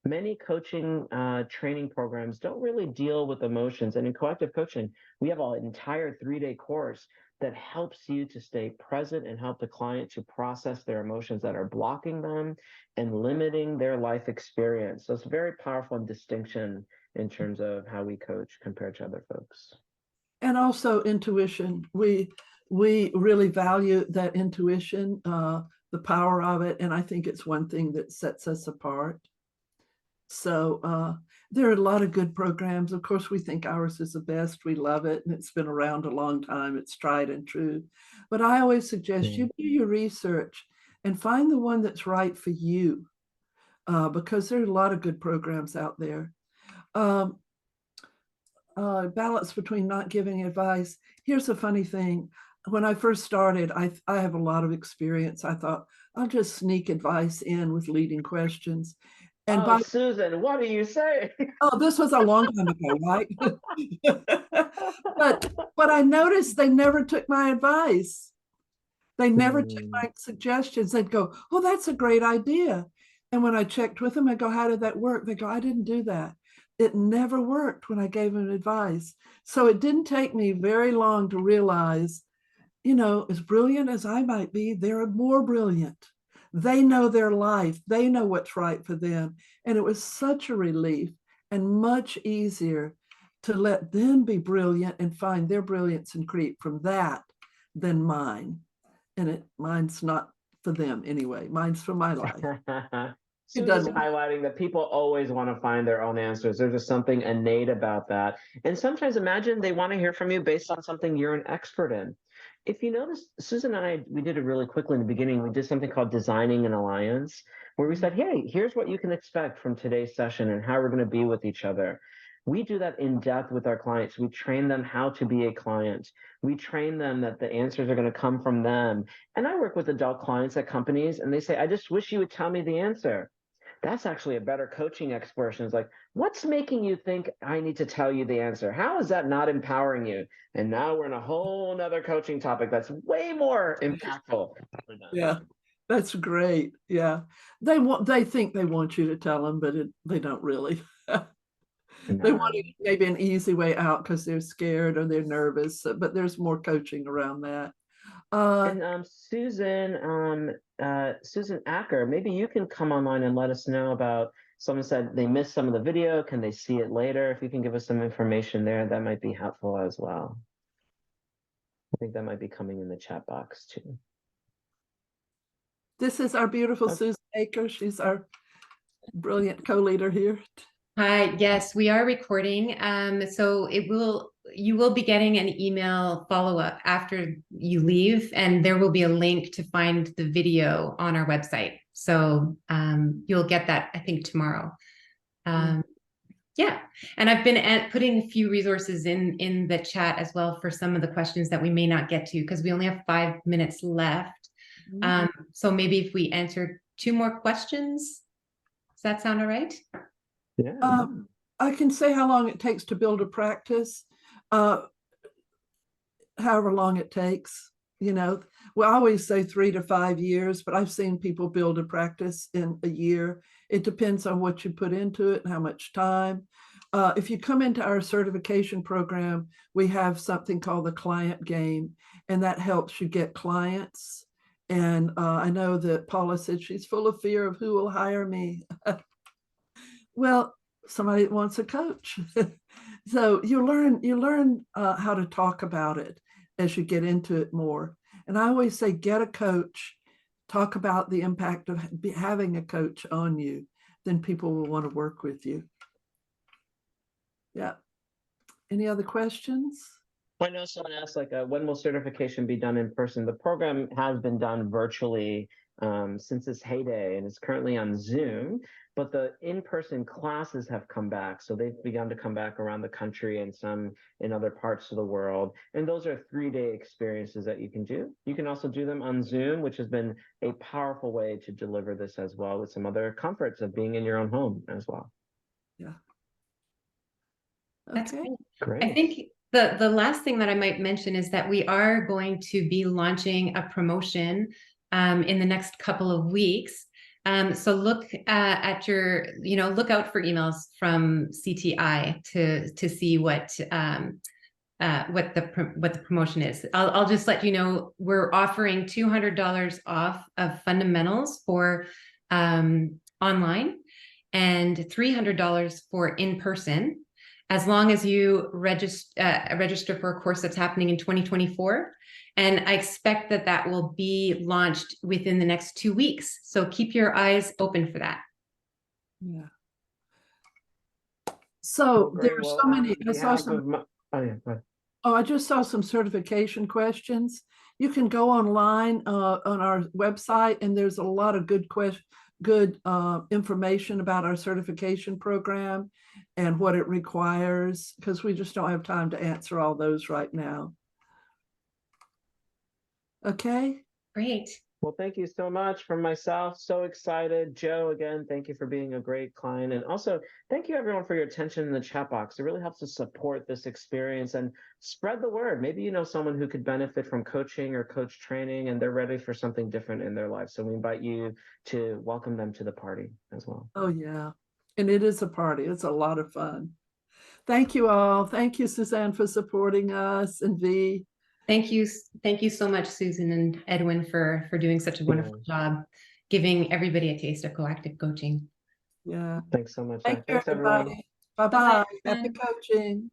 S2: Many coaching training programs don't really deal with emotions. And in coactive coaching, we have an entire 3-day course that helps you to stay present and help the client to process their emotions that are blocking them and limiting their life experience. So it's a very powerful distinction in terms of how we coach compared to other folks.
S1: And also intuition. We really value that intuition, the power of it. And I think it's one thing that sets us apart. So there are a lot of good programs. Of course, we think ours is the best. We love it. And it's been around a long time. It's tried and true. But I always suggest you do your research and find the one that's right for you, because there are a lot of good programs out there. Balance between not giving advice. Here's a funny thing. When I first started, I have a lot of experience. I thought, I'll just sneak advice in with leading questions. And
S2: Susan, what do you say?
S1: This was a long time ago, right? but I noticed they never took my advice. They never took my suggestions. They'd go, oh, that's a great idea. And when I checked with them, I go, how did that work? They go, I didn't do that. It never worked when I gave them advice. So it didn't take me very long to realize, as brilliant as I might be, they're more brilliant. They know their life. They know what's right for them. And it was such a relief and much easier to let them be brilliant and find their brilliance and create from that than mine. And mine's not for them anyway. Mine's for my life.
S2: Susan's highlighting that people always want to find their own answers. There's just something innate about that. And sometimes imagine they want to hear from you based on something you're an expert in. If you notice, Susan and we did it really quickly in the beginning. We did something called Designing an Alliance, where we said, hey, here's what you can expect from today's session and how we're going to be with each other. We do that in depth with our clients. We train them how to be a client. We train them that the answers are going to come from them. And I work with adult clients at companies, and they say, I just wish you would tell me the answer. that's actually a better coaching expression. It's like, what's making you think I need to tell you the answer? How is that not empowering you? And now we're in a whole nother coaching topic that's way more impactful.
S1: Yeah, that's great. Yeah, they think they want you to tell them, but they don't really. They want maybe an easy way out because they're scared or they're nervous, but there's more coaching around that.
S2: And Susan Acker, maybe you can come online and let us know about, someone said they missed some of the video. Can they see it later? If you can give us some information there, that might be helpful as well. I think that might be coming in the chat box too.
S1: This is our beautiful Susan Acker. She's our brilliant co-leader here.
S4: Hi, yes, we are recording. So you will be getting an email follow-up after you leave, and there will be a link to find the video on our website. So you'll get that, I think, tomorrow. Yeah, and I've been putting a few resources in the chat as well for some of the questions that we may not get to, because we only have 5 minutes left. So maybe if we answer 2 more questions, does that sound all right?
S2: Yeah.
S1: I can say how long it takes to build a practice, however long it takes. You know, we always say 3 to 5 years, but I've seen people build a practice in a year. It depends on what you put into it and how much time. If you come into our certification program, we have something called the client game, and that helps you get clients. And I know that Paula said she's full of fear of who will hire me. Well, somebody wants a coach. So you learn how to talk about it as you get into it more. And I always say, get a coach, talk about the impact of having a coach on you, then people will want to work with you. Yeah. Any other questions?
S2: I know someone asked, like, when will certification be done in person? The program has been done virtually since its heyday, and it's currently on Zoom, but the in-person classes have come back. So they've begun to come back around the country and some in other parts of the world. And those are 3-day experiences that you can do. You can also do them on Zoom, which has been a powerful way to deliver this as well, with some other comforts of being in your own home as well.
S1: Yeah.
S4: That's
S1: Okay.
S2: Great.
S4: I think the last thing that I might mention is that we are going to be launching a promotion in the next couple of weeks. So look at your, look out for emails from CTI to see what the promotion is. I'll just let you know, we're offering $200 off of fundamentals for online and $300 for in-person, as long as you register for a course that's happening in 2024. And I expect that will be launched within the next 2 weeks. So keep your eyes open for that.
S1: Yeah. So there's so many. I saw some. I just saw some certification questions. You can go online on our website, and there's a lot of good information about our certification program and what it requires, because we just don't have time to answer all those right now. Okay.
S4: Great.
S2: Well, thank you so much. From myself, so excited. Joe, again, thank you for being a great client. And also, thank you everyone for your attention in the chat box. It really helps us support this experience and spread the word. Maybe you know someone who could benefit from coaching or coach training, and they're ready for something different in their life. So we invite you to welcome them to the party as well.
S1: Oh, yeah. And it is a party. It's a lot of fun. Thank you all. Thank you, Suzanne, for supporting us, and V.
S4: Thank you so much, Susan and Edwin, for doing such a wonderful job, giving everybody a taste of coactive coaching.
S1: Yeah.
S2: Thanks so much.
S1: Thank you,
S2: Thanks, everyone.
S1: everybody. Bye-bye. Happy coaching.